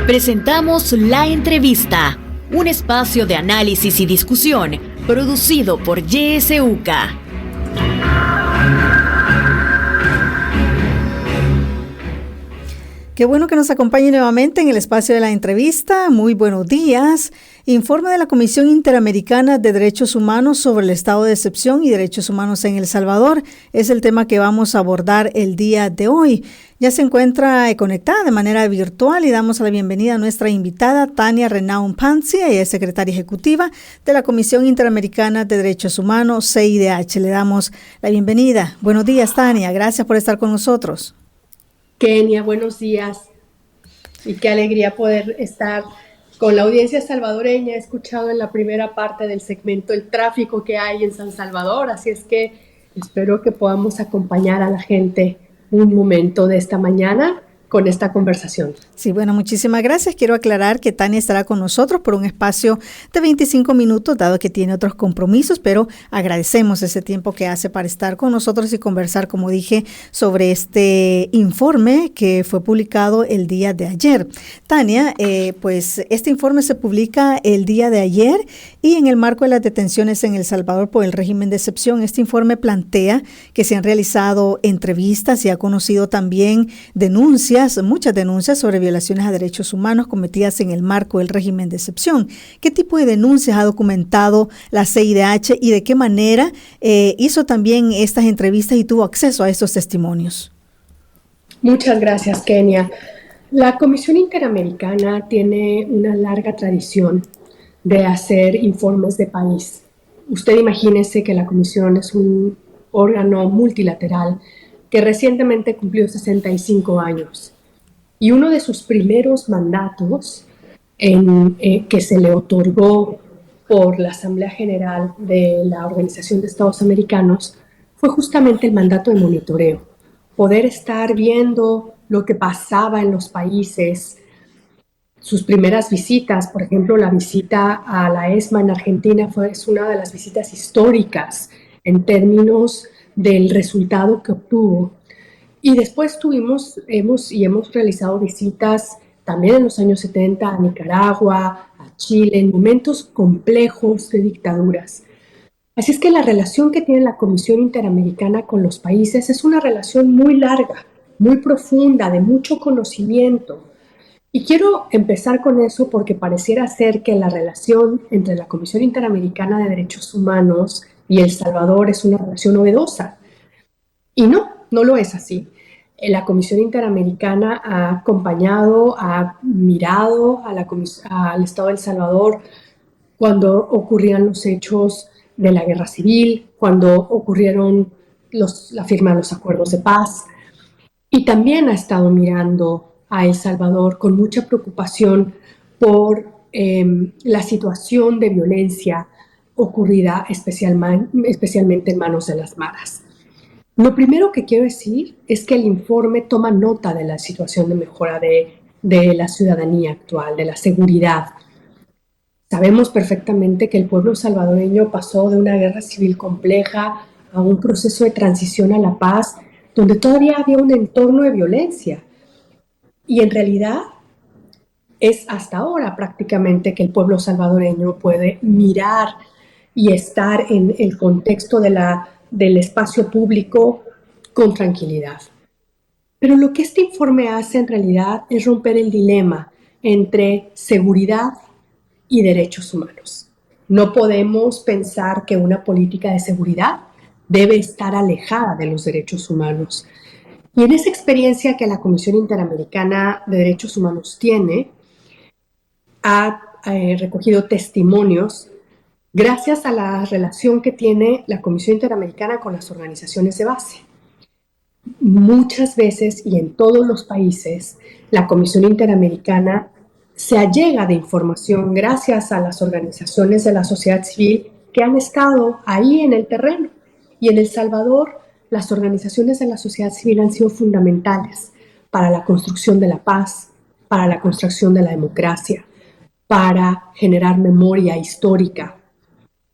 Presentamos La Entrevista, un espacio de análisis y discusión producido por YSUCA. Qué bueno que nos acompañe nuevamente en el espacio de la entrevista. Muy buenos días. Informe de la Comisión Interamericana de Derechos Humanos sobre el estado de excepción y derechos humanos en El Salvador es el tema que vamos a abordar el día de hoy. Ya se encuentra conectada de manera virtual y damos la bienvenida a nuestra invitada Tania Renaun Pansi. Ella es secretaria ejecutiva de la Comisión Interamericana de Derechos Humanos, CIDH. Le damos la bienvenida. Buenos días, Tania. Gracias por estar con nosotros. Kenia, buenos días y qué alegría poder estar con la audiencia salvadoreña. He escuchado en la primera parte del segmento el tráfico que hay en San Salvador, así es que espero que podamos acompañar a la gente un momento de esta mañana con esta conversación. Sí, bueno, muchísimas gracias. Quiero aclarar que Tania estará con nosotros por un espacio de 25 minutos, dado que tiene otros compromisos, pero agradecemos ese tiempo que hace para estar con nosotros y conversar, como dije, sobre este informe que fue publicado el día de ayer. Tania, pues este informe se publica el día de ayer y en el marco de las detenciones en El Salvador por el régimen de excepción, este informe plantea que se han realizado entrevistas y ha conocido también muchas denuncias sobre violaciones a derechos humanos cometidas en el marco del régimen de excepción. ¿Qué tipo de denuncias ha documentado la CIDH y de qué manera hizo también estas entrevistas y tuvo acceso a estos testimonios? Muchas gracias, Kenia. La Comisión Interamericana tiene una larga tradición de hacer informes de país. Usted imagínese que la Comisión es un órgano multilateral que recientemente cumplió 65 años. Y uno de sus primeros mandatos que se le otorgó por la Asamblea General de la Organización de Estados Americanos fue justamente el mandato de monitoreo. Poder estar viendo lo que pasaba en los países. Sus primeras visitas, por ejemplo, la visita a la ESMA en Argentina es una de las visitas históricas en términos del resultado que obtuvo. Y después hemos realizado visitas también en los años 70 a Nicaragua, a Chile, en momentos complejos de dictaduras. Así es que la relación que tiene la Comisión Interamericana con los países es una relación muy larga, muy profunda, de mucho conocimiento. Y quiero empezar con eso porque pareciera ser que la relación entre la Comisión Interamericana de Derechos Humanos y El Salvador es una relación novedosa. Y no lo es así. La Comisión Interamericana ha acompañado, ha mirado al Estado de El Salvador cuando ocurrían los hechos de la guerra civil, cuando ocurrieron la firma de los acuerdos de paz. Y también ha estado mirando a El Salvador con mucha preocupación por la situación de violencia ocurrida especialmente en manos de las maras. Lo primero que quiero decir es que el informe toma nota de la situación de mejora de la ciudadanía actual, de la seguridad. Sabemos perfectamente que el pueblo salvadoreño pasó de una guerra civil compleja a un proceso de transición a la paz, donde todavía había un entorno de violencia. Y en realidad es hasta ahora prácticamente que el pueblo salvadoreño puede mirar y estar en el contexto del espacio público con tranquilidad. Pero lo que este informe hace en realidad es romper el dilema entre seguridad y derechos humanos. No podemos pensar que una política de seguridad debe estar alejada de los derechos humanos. Y en esa experiencia que la Comisión Interamericana de Derechos Humanos tiene, ha recogido testimonios gracias a la relación que tiene la Comisión Interamericana con las organizaciones de base. Muchas veces y en todos los países, la Comisión Interamericana se allega de información gracias a las organizaciones de la sociedad civil que han estado ahí en el terreno. Y en El Salvador, las organizaciones de la sociedad civil han sido fundamentales para la construcción de la paz, para la construcción de la democracia, para generar memoria histórica.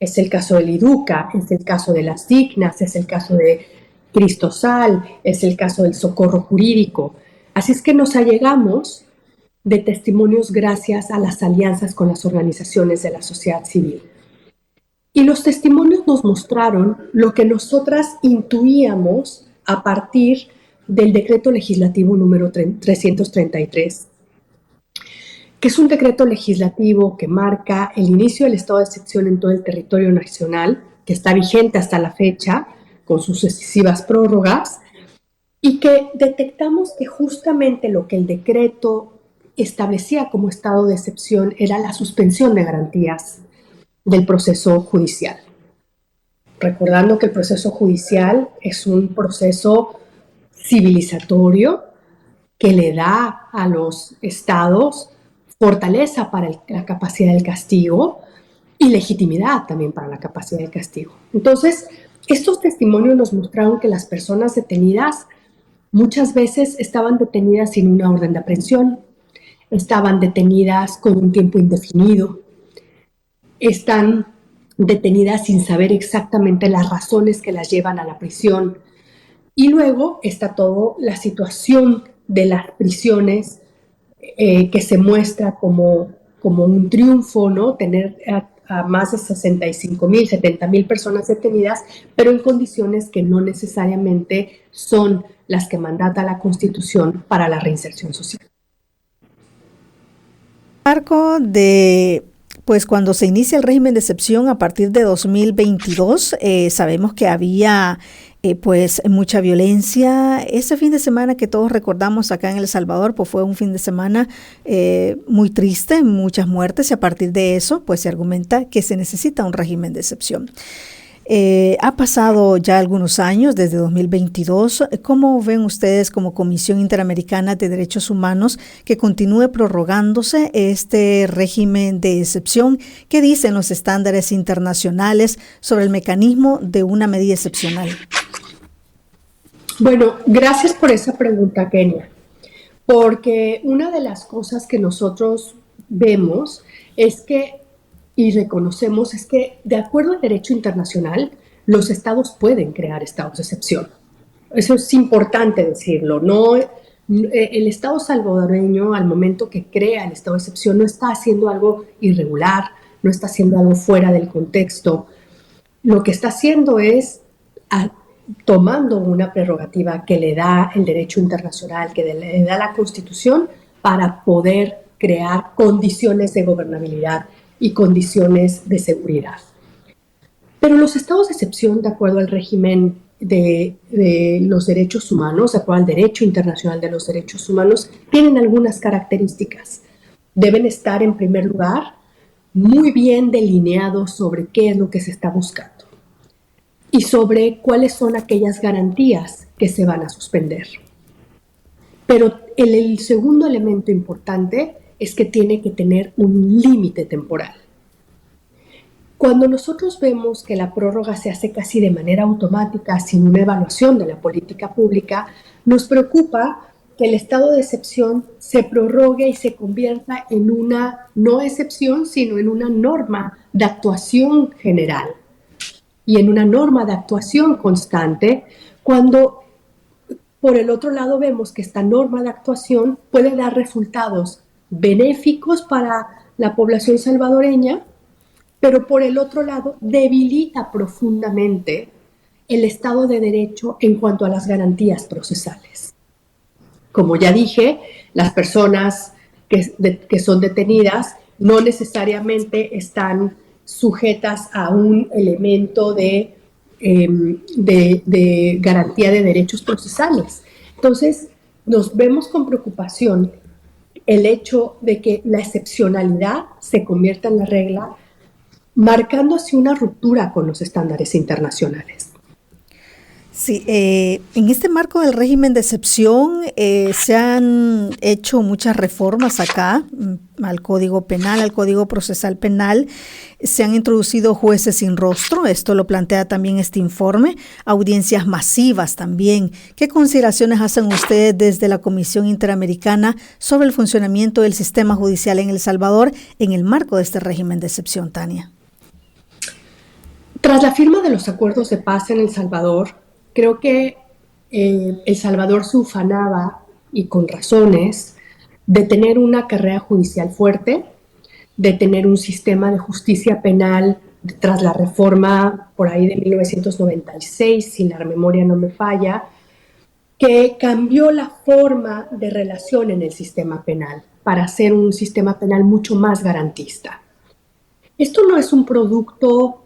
Es el caso del IDUCA, es el caso de las Dignas, es el caso de Cristosal, es el caso del socorro jurídico. Así es que nos allegamos de testimonios gracias a las alianzas con las organizaciones de la sociedad civil. Y los testimonios nos mostraron lo que nosotras intuíamos a partir del decreto legislativo número 333, que es un decreto legislativo que marca el inicio del estado de excepción en todo el territorio nacional, que está vigente hasta la fecha, con sus sucesivas prórrogas, y que detectamos que justamente lo que el decreto establecía como estado de excepción era la suspensión de garantías del proceso judicial. Recordando que el proceso judicial es un proceso civilizatorio que le da a los estados fortaleza para la capacidad del castigo y legitimidad también para la capacidad del castigo. Entonces, estos testimonios nos mostraron que las personas detenidas muchas veces estaban detenidas sin una orden de aprehensión, estaban detenidas con un tiempo indefinido, están detenidas sin saber exactamente las razones que las llevan a la prisión. Y luego está toda la situación de las prisiones que se muestra como un triunfo, ¿no? Tener a más de 65,000, 70,000 personas detenidas, pero en condiciones que no necesariamente son las que mandata la Constitución para la reinserción social. Marco de pues cuando se inicia el régimen de excepción a partir de 2022, sabemos que había pues mucha violencia. Ese fin de semana que todos recordamos acá en El Salvador, pues fue un fin de semana muy triste, muchas muertes, y a partir de eso pues se argumenta que se necesita un régimen de excepción. Ha pasado ya algunos años, desde 2022. ¿Cómo ven ustedes como Comisión Interamericana de Derechos Humanos que continúe prorrogándose este régimen de excepción? ¿Qué dicen los estándares internacionales sobre el mecanismo de una medida excepcional? Bueno, gracias por esa pregunta, Kenia, porque una de las cosas que nosotros vemos es que y reconocemos es que, de acuerdo al derecho internacional, los estados pueden crear estados de excepción. Eso es importante decirlo. No, el Estado salvadoreño, al momento que crea el estado de excepción, no está haciendo algo irregular, no está haciendo algo fuera del contexto. Lo que está haciendo es tomando una prerrogativa que le da el derecho internacional, que le da la Constitución, para poder crear condiciones de gobernabilidad y condiciones de seguridad. Pero los estados de excepción, de acuerdo al régimen de los derechos humanos, de acuerdo al derecho internacional de los derechos humanos, tienen algunas características. Deben estar, en primer lugar, muy bien delineados sobre qué es lo que se está buscando y sobre cuáles son aquellas garantías que se van a suspender. Pero el segundo elemento importante es que tiene que tener un límite temporal. Cuando nosotros vemos que la prórroga se hace casi de manera automática, sin una evaluación de la política pública, nos preocupa que el estado de excepción se prorrogue y se convierta en una no excepción, sino en una norma de actuación general y en una norma de actuación constante, cuando por el otro lado vemos que esta norma de actuación puede dar resultados benéficos para la población salvadoreña, pero por el otro lado debilita profundamente el Estado de Derecho en cuanto a las garantías procesales. Como ya dije, las personas que son detenidas no necesariamente están sujetas a un elemento de garantía de derechos procesales. Entonces, nos vemos con preocupación el hecho de que la excepcionalidad se convierta en la regla, marcando así una ruptura con los estándares internacionales. Sí, en este marco del régimen de excepción se han hecho muchas reformas acá al Código Penal, al Código Procesal Penal. Se han introducido jueces sin rostro, esto lo plantea también este informe, audiencias masivas también. ¿Qué consideraciones hacen ustedes desde la Comisión Interamericana sobre el funcionamiento del sistema judicial en El Salvador en el marco de este régimen de excepción, Tania? Tras la firma de los acuerdos de paz en El Salvador, creo que El Salvador se ufanaba, y con razones, de tener una carrera judicial fuerte, de tener un sistema de justicia penal tras la reforma por ahí de 1996, si la memoria no me falla, que cambió la forma de relación en el sistema penal para hacer un sistema penal mucho más garantista. Esto no es un producto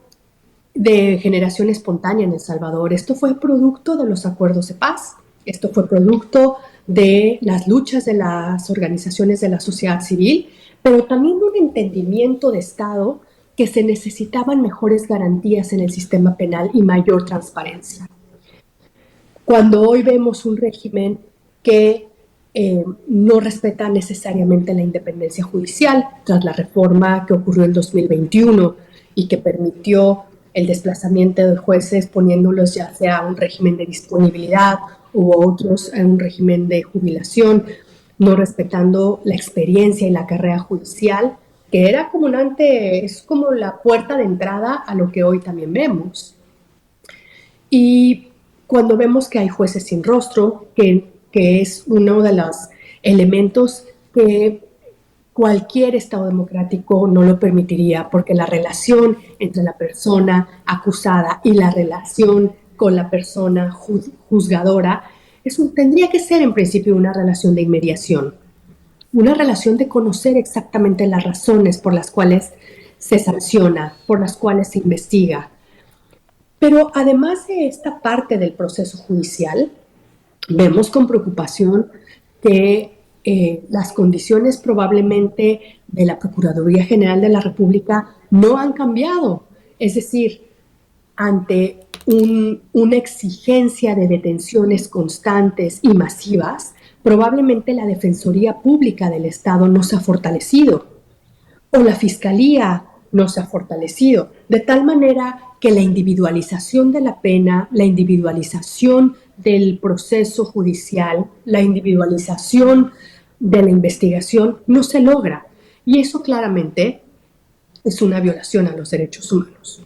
de generación espontánea en El Salvador, esto fue producto de los acuerdos de paz, esto fue producto de las luchas de las organizaciones de la sociedad civil, pero también de un entendimiento de Estado que se necesitaban mejores garantías en el sistema penal y mayor transparencia. Cuando hoy vemos un régimen que no respeta necesariamente la independencia judicial, tras la reforma que ocurrió en 2021 y que permitió el desplazamiento de jueces poniéndolos ya sea a un régimen de disponibilidad u otros en un régimen de jubilación, no respetando la experiencia y la carrera judicial, que era es como la puerta de entrada a lo que hoy también vemos. Y cuando vemos que hay jueces sin rostro, que es uno de los elementos que cualquier Estado democrático no lo permitiría, porque la relación entre la persona acusada y la relación con la persona juzgadora tendría que ser en principio una relación de inmediación, una relación de conocer exactamente las razones por las cuales se sanciona, por las cuales se investiga. Pero además de esta parte del proceso judicial, vemos con preocupación que las condiciones probablemente de la Procuraduría General de la República no han cambiado. Es decir, ante una exigencia de detenciones constantes y masivas, probablemente la Defensoría Pública del Estado no se ha fortalecido o la Fiscalía no se ha fortalecido, de tal manera que la individualización de la pena, la individualización del proceso judicial, la individualización de la investigación no se logra. Y eso claramente es una violación a los derechos humanos.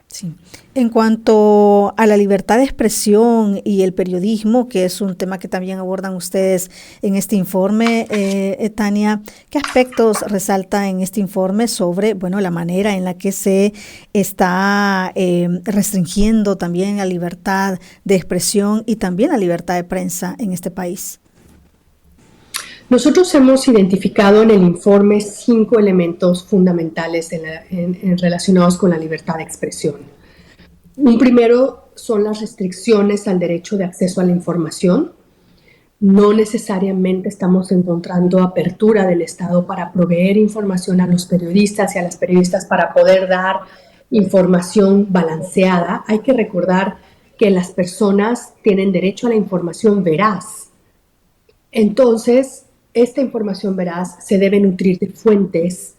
Sí. En cuanto a la libertad de expresión y el periodismo, que es un tema que también abordan ustedes en este informe, Tania, ¿qué aspectos resalta en este informe sobre, la manera en la que se está restringiendo también la libertad de expresión y también la libertad de prensa en este país? Nosotros hemos identificado en el informe 5 elementos fundamentales relacionados con la libertad de expresión. Un primero son las restricciones al derecho de acceso a la información. No necesariamente estamos encontrando apertura del Estado para proveer información a los periodistas y a las periodistas para poder dar información balanceada. Hay que recordar que las personas tienen derecho a la información veraz. Entonces, esta información veraz se debe nutrir de fuentes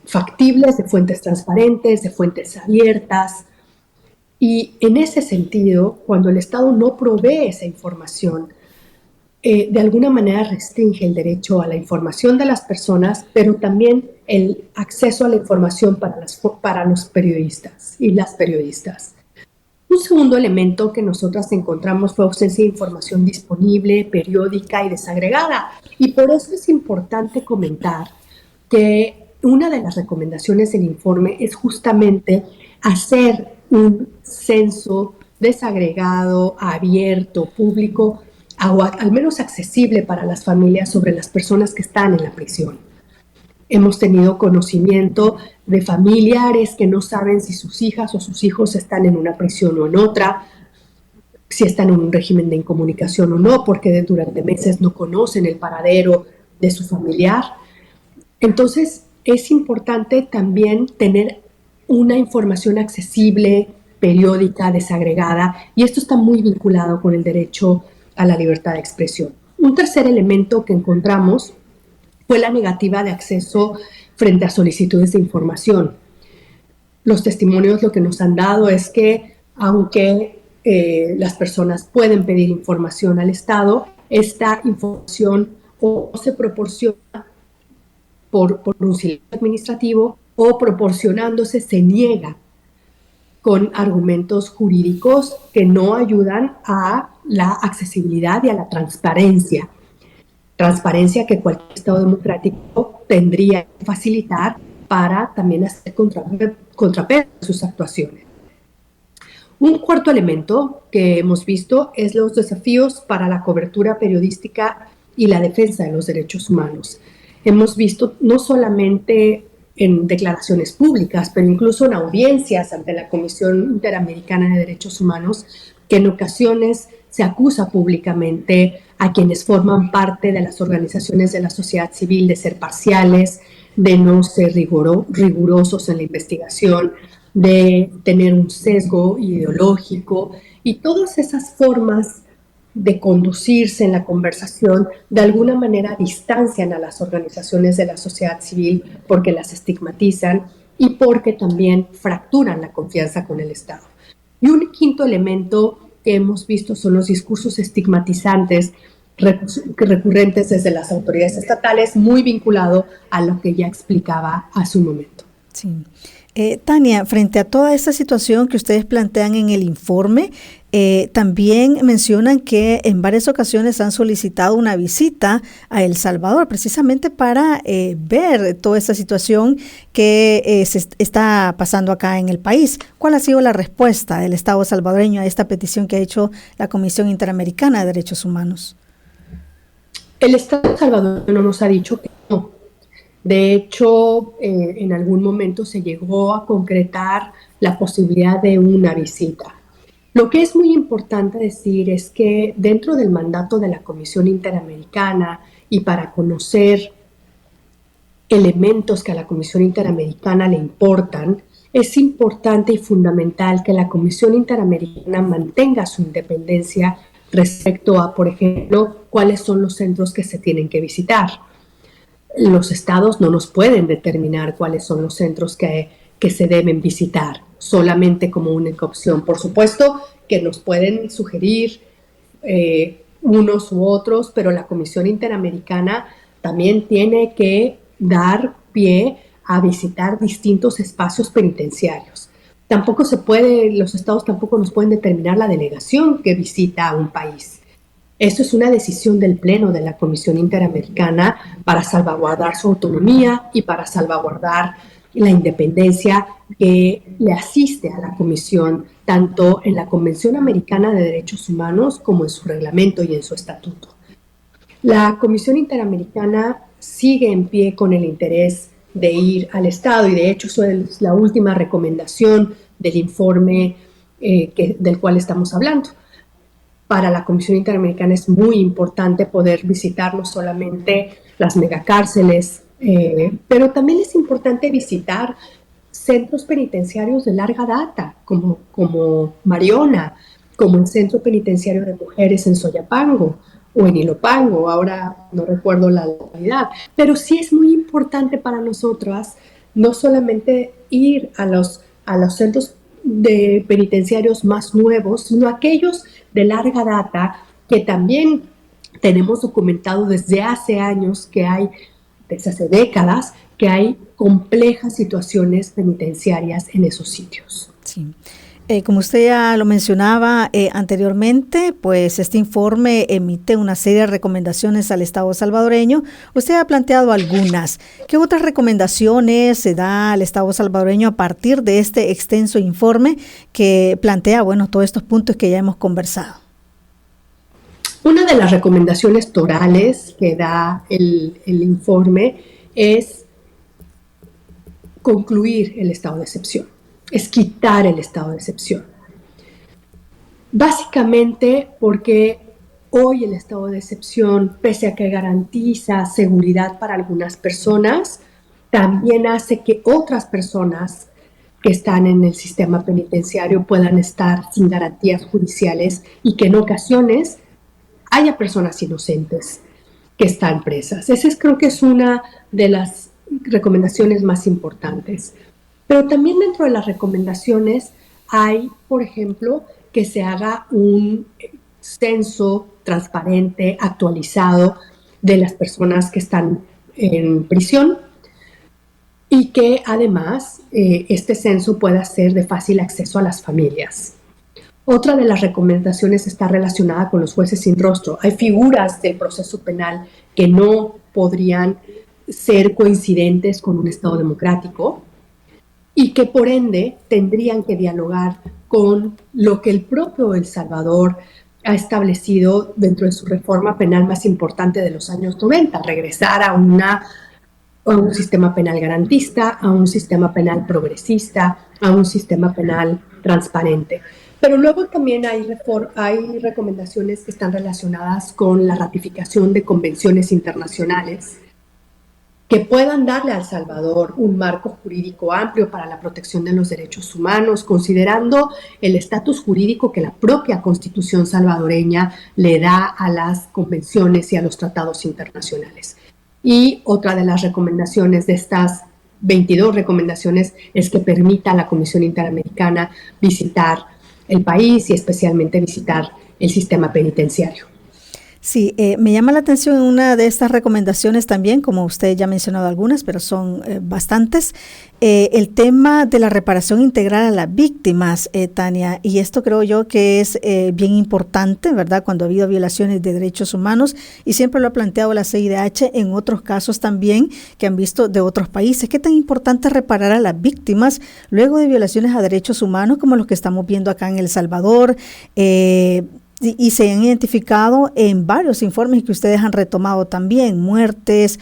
factibles, de fuentes transparentes, de fuentes abiertas. Y en ese sentido, cuando el Estado no provee esa información, de alguna manera restringe el derecho a la información de las personas, pero también el acceso a la información para los periodistas y las periodistas. Un segundo elemento que nosotras encontramos fue ausencia de información disponible, periódica y desagregada. Y por eso es importante comentar que una de las recomendaciones del informe es justamente hacer un censo desagregado, abierto, público, o al menos accesible para las familias sobre las personas que están en la prisión. Hemos tenido conocimiento de familiares que no saben si sus hijas o sus hijos están en una prisión o en otra, si están en un régimen de incomunicación o no, porque durante meses no conocen el paradero de su familiar. Entonces, es importante también tener una información accesible, periódica, desagregada, y esto está muy vinculado con el derecho a la libertad de expresión. Un tercer elemento que encontramos fue la negativa de acceso frente a solicitudes de información. Los testimonios lo que nos han dado es que, aunque las personas pueden pedir información al Estado, esta información o se proporciona por un silencio administrativo o proporcionándose se niega con argumentos jurídicos que no ayudan a la accesibilidad y a la transparencia. transparencia que cualquier Estado democrático tendría que facilitar para también hacer contrapeso a sus actuaciones. Un cuarto elemento que hemos visto es los desafíos para la cobertura periodística y la defensa de los derechos humanos. Hemos visto no solamente en declaraciones públicas, pero incluso en audiencias ante la Comisión Interamericana de Derechos Humanos, que en ocasiones se acusa públicamente a quienes forman parte de las organizaciones de la sociedad civil de ser parciales, de no ser rigurosos en la investigación, de tener un sesgo ideológico, y todas esas formas de conducirse en la conversación de alguna manera distancian a las organizaciones de la sociedad civil porque las estigmatizan y porque también fracturan la confianza con el Estado. Y un quinto elemento que hemos visto son los discursos estigmatizantes recurrentes desde las autoridades estatales, muy vinculado a lo que ya explicaba hace un momento. Sí. Tania, frente a toda esta situación que ustedes plantean en el informe, también mencionan que en varias ocasiones han solicitado una visita a El Salvador, precisamente para ver toda esta situación que se está pasando acá en el país. ¿Cuál ha sido la respuesta del Estado salvadoreño a esta petición que ha hecho la Comisión Interamericana de Derechos Humanos? El Estado salvadoreño nos ha dicho que no. De hecho, en algún momento se llegó a concretar la posibilidad de una visita. Lo que es muy importante decir es que dentro del mandato de la Comisión Interamericana y para conocer elementos que a la Comisión Interamericana le importan, es importante y fundamental que la Comisión Interamericana mantenga su independencia respecto a, por ejemplo, cuáles son los centros que se tienen que visitar. Los estados no nos pueden determinar cuáles son los centros que se deben visitar, solamente como única opción. Por supuesto que nos pueden sugerir unos u otros, pero la Comisión Interamericana también tiene que dar pie a visitar distintos espacios penitenciarios. Tampoco los estados tampoco nos pueden determinar la delegación que visita a un país. Esto es una decisión del Pleno de la Comisión Interamericana para salvaguardar su autonomía y para salvaguardar la independencia que le asiste a la Comisión, tanto en la Convención Americana de Derechos Humanos como en su reglamento y en su estatuto. La Comisión Interamericana sigue en pie con el interés de ir al Estado y de hecho eso es la última recomendación del informe del cual estamos hablando. Para la Comisión Interamericana es muy importante poder visitar no solamente las megacárceles, pero también es importante visitar centros penitenciarios de larga data, como Mariona, como el Centro Penitenciario de Mujeres en Soyapango o en Ilopango, ahora no recuerdo la localidad, pero sí es muy importante para nosotras no solamente ir a los centros de penitenciarios más nuevos, sino aquellos de larga data que también tenemos documentado desde hace años desde hace décadas, que hay complejas situaciones penitenciarias en esos sitios. Sí. Como usted ya lo mencionaba anteriormente, pues este informe emite una serie de recomendaciones al Estado salvadoreño. Usted ha planteado algunas. ¿Qué otras recomendaciones se da al Estado salvadoreño a partir de este extenso informe que plantea, todos estos puntos que ya hemos conversado? Una de las recomendaciones torales que da el informe es concluir el estado de excepción. Es quitar el estado de excepción. Básicamente porque hoy el estado de excepción, pese a que garantiza seguridad para algunas personas, también hace que otras personas que están en el sistema penitenciario puedan estar sin garantías judiciales y que en ocasiones haya personas inocentes que están presas. Creo que es una de las recomendaciones más importantes. Pero también dentro de las recomendaciones hay, por ejemplo, que se haga un censo transparente, actualizado de las personas que están en prisión y que además este censo pueda ser de fácil acceso a las familias. Otra de las recomendaciones está relacionada con los jueces sin rostro. Hay figuras del proceso penal que no podrían ser coincidentes con un Estado democrático y que por ende tendrían que dialogar con lo que el propio El Salvador ha establecido dentro de su reforma penal más importante de los años 90, regresar a un sistema penal garantista, a un sistema penal progresista, a un sistema penal transparente. Pero luego también hay recomendaciones que están relacionadas con la ratificación de convenciones internacionales que puedan darle a El Salvador un marco jurídico amplio para la protección de los derechos humanos, considerando el estatus jurídico que la propia Constitución salvadoreña le da a las convenciones y a los tratados internacionales. Y otra de las recomendaciones de estas 22 recomendaciones es que permita a la Comisión Interamericana visitar el país y especialmente visitar el sistema penitenciario. Sí, me llama la atención una de estas recomendaciones también, como usted ya ha mencionado algunas, pero son bastantes, el tema de la reparación integral a las víctimas, Tania, y esto creo yo que es bien importante, ¿verdad?, cuando ha habido violaciones de derechos humanos, y siempre lo ha planteado la CIDH en otros casos también que han visto de otros países. ¿Qué tan importante es reparar a las víctimas luego de violaciones a derechos humanos como los que estamos viendo acá en El Salvador? Y se han identificado en varios informes que ustedes han retomado también, muertes,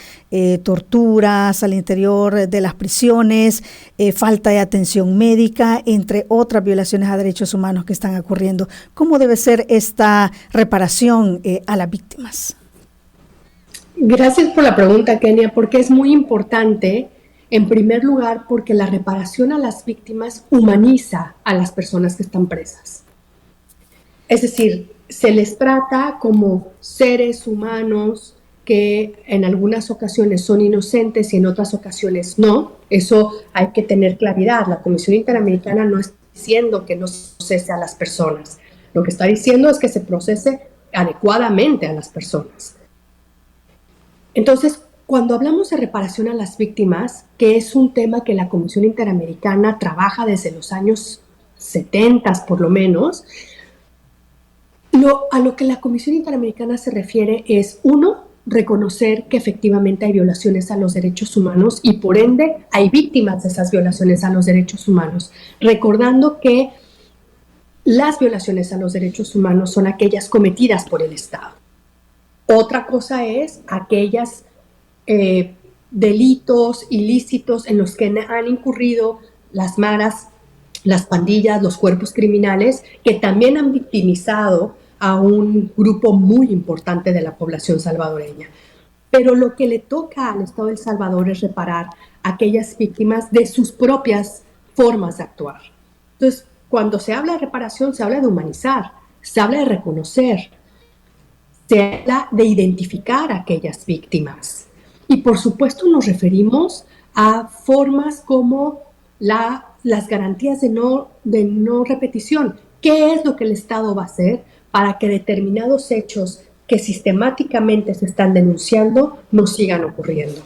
torturas al interior de las prisiones, falta de atención médica, entre otras violaciones a derechos humanos que están ocurriendo. ¿Cómo debe ser esta reparación a las víctimas? Gracias por la pregunta, Kenia, porque es muy importante, en primer lugar, porque la reparación a las víctimas humaniza a las personas que están presas. Es decir, se les trata como seres humanos que en algunas ocasiones son inocentes y en otras ocasiones no. Eso hay que tener claridad. La Comisión Interamericana no está diciendo que no se procese a las personas. Lo que está diciendo es que se procese adecuadamente a las personas. Entonces, cuando hablamos de reparación a las víctimas, que es un tema que la Comisión Interamericana trabaja desde los años 70 por lo menos, a lo que la Comisión Interamericana se refiere es, uno, reconocer que efectivamente hay violaciones a los derechos humanos y por ende hay víctimas de esas violaciones a los derechos humanos, recordando que las violaciones a los derechos humanos son aquellas cometidas por el Estado. Otra cosa es aquellas delitos ilícitos en los que han incurrido las maras, las pandillas, los cuerpos criminales, que también han victimizado a un grupo muy importante de la población salvadoreña. Pero lo que le toca al Estado de El Salvador es reparar a aquellas víctimas de sus propias formas de actuar. Entonces, cuando se habla de reparación, se habla de humanizar, se habla de reconocer, se habla de identificar a aquellas víctimas. Y por supuesto nos referimos a formas como las garantías de no repetición. ¿Qué es lo que el Estado va a hacer para que determinados hechos que sistemáticamente se están denunciando no sigan ocurriendo?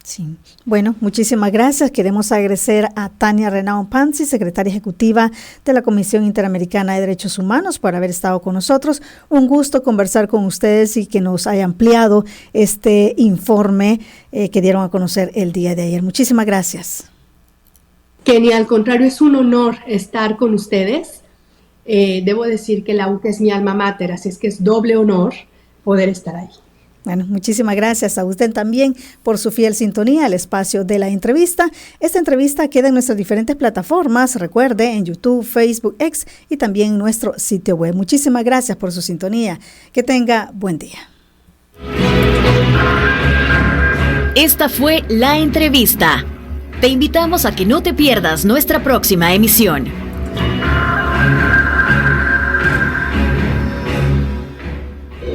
Sí. Bueno, muchísimas gracias. Queremos agradecer a Tania Renau Pansi, secretaria ejecutiva de la Comisión Interamericana de Derechos Humanos, por haber estado con nosotros. Un gusto conversar con ustedes y que nos haya ampliado este informe que dieron a conocer el día de ayer. Muchísimas gracias. Kenia, al contrario, es un honor estar con ustedes. Debo decir que la UCA es mi alma mater, así es que es doble honor poder estar ahí. Bueno, muchísimas gracias a usted también por su fiel sintonía al espacio de la entrevista. Esta entrevista queda en nuestras diferentes plataformas, recuerde, en YouTube, Facebook, X y también en nuestro sitio web. Muchísimas gracias por su sintonía. Que tenga buen día. Esta fue La Entrevista. Te invitamos a que no te pierdas nuestra próxima emisión.